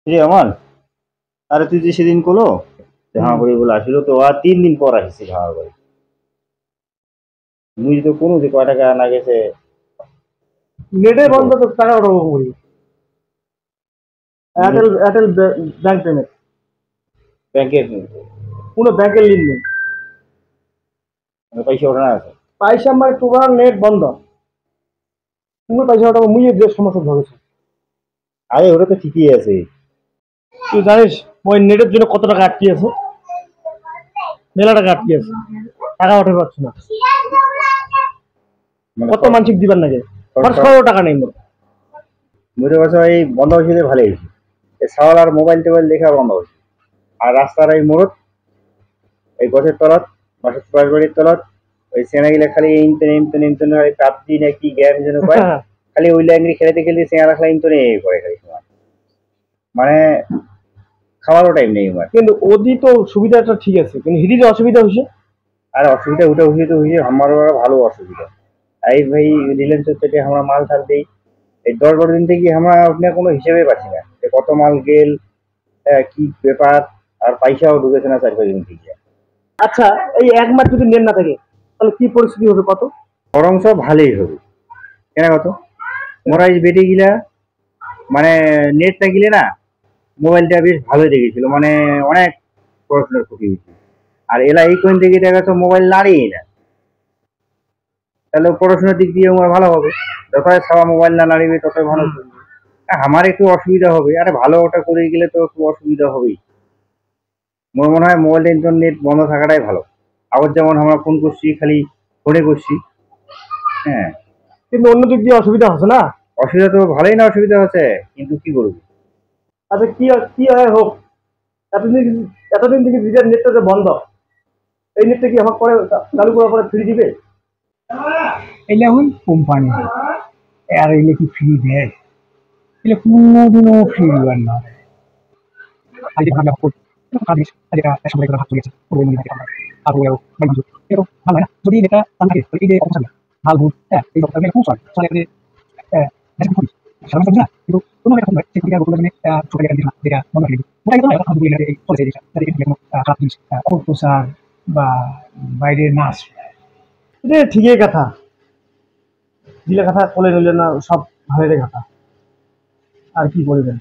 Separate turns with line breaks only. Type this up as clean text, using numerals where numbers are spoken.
রে আমার, আরে তুই যে সেদিন কলো ঝামা করি বলে আসিল তো আর 3 দিন পর আসিস ঝামা করি। মুই তো কোনো যে কয় টাকা না গেছে
নেটে
কি
বন্ধ
করবো?
তো টাকা ওঠাবো করি। এয়ারটেল ব্যাংক পেমেন্ট,
ব্যাংকের
কোনো ব্যাংকের লিঙ্ক নেই।
পয়সা ওঠানো আছে।
পয়সা আমার তোমার নেট বন্ধ, তুমি পয়সা ওঠাবো মুই যে সমস্যা ধরেছে।
আরে ওটা তো ঠিকই আছে।
তুই জানিস ওই নেটের জন্য কত টাকা আটকে আছে? মেলা টাকা আটকে আছে, টাকা উঠে পারছি না।
মানে
কত মানসিক দিবার নাকি, আমার
সরকার
16 টাকা নেই মোট।
মুইটা বছর এই বন্ধ হয়েছে ভালোই হয়েছে। এই সাওয়াল আর মোবাইল টোবাইল দেখা বন্ধ হয়েছে। আর রাস্তার এই মোড়ত এই গছের তলত বাসার সুপার বাড়ির তলত ওই সেনাগিলা খালি ইমতনে খালি পাবজি না কি গেম যেন কয়, খালি ওই ল্যাঙ্গি খেলাতে খেলতে সেনা রাখলা ইমতনে করে খালি সময়। মানে খাওয়ারও টাইম নেই আমার।
কিন্তু ওদি তো সুবিধাটা ঠিক আছে, কিন্তু হিদি যে অসুবিধা হয়েছে।
আর অসুবিধা উঠে উঠে তো হয়েছে আমারও ভালো অসুবিধা। এই ভাই রিলায়েন্স থেকে আমরা মাল ঠাল দিই, এই 10-12 দিন থেকে আমরা আপনি কোনো হিসেবে পাচ্ছি না যে কত মাল গেল, কি ব্যাপার। আর পয়সাও ঢুকেছে না 4-5 দিন থেকে।
আচ্ছা, এই 1 মাস যদি নেট না থাকে তাহলে কি পরিস্থিতি হবে কত?
বরং সব ভালোই হবে। কেন কত মোরা এই বেটে গিলা মানে নেটটা গিলে না, মোবাইলটা বেশ ভালোই দেখেছিল, মানে অনেক পড়াশোনার ক্ষতি হয়েছে। আর এলা এই কোন থেকে দেখা যাচ্ছে মোবাইল নাড়েই না, তাহলে পড়াশোনার দিক দিয়ে আমার ভালো হবে। যতই সবাই মোবাইল না নাড়িবে ততই ভালো চলবে। আমার একটু অসুবিধা হবে, আরে ভালো ওটা করে গেলে তো একটু অসুবিধা হবেই। মোর মনে হয় মোবাইল ইন্টারনেট বন্ধ থাকাটাই ভালো। আবার যেমন আমরা ফোন করছি খালি ফোনে করছি। হ্যাঁ,
কিন্তু অন্য দিক দিয়ে অসুবিধা হচ্ছে না।
অসুবিধা তো ভালোই না, অসুবিধা হচ্ছে কিন্তু কি করবো।
আচ্ছা, কি হয় হোক, এতদিন এতদিন থেকে যেটা নেটটা যে বন্ধ, এই নেটটা কি আমার পরে চালু করার পরে ফ্রি দিবে?
এলে এখন কোম্পানি আর এলে কি ফ্রি দেয়? এলে কোনোদিনও ফ্রি দিবার না। আজকে ভাবলাম কাজ আজকে একসঙ্গে ভাগ চলেছে পুরো মিলে থাকে আর ওই বাড়ি এরকম ভালো হয় না যদি এটা থাকে এই যে অপশন ভালো বুঝ হ্যাঁ এই ডক্টর মেলে খুব চলে চলে যে দেখুন খুব সাধারণ না কিন্তু কোনো একটা সময় সেই দিকে বলে ছোট জায়গা দিনা যেটা মনে হয় ওটা কিন্তু একটা বলে এই চলে যায় যাতে কোনো খারাপ জিনিস অপপ্রচার বা বাইরে নাচ।
এটা ঠিকই কথা, দিলে কথা কোলে নিলে না সব ভাইয়ের কথা। আর কি বলবেন?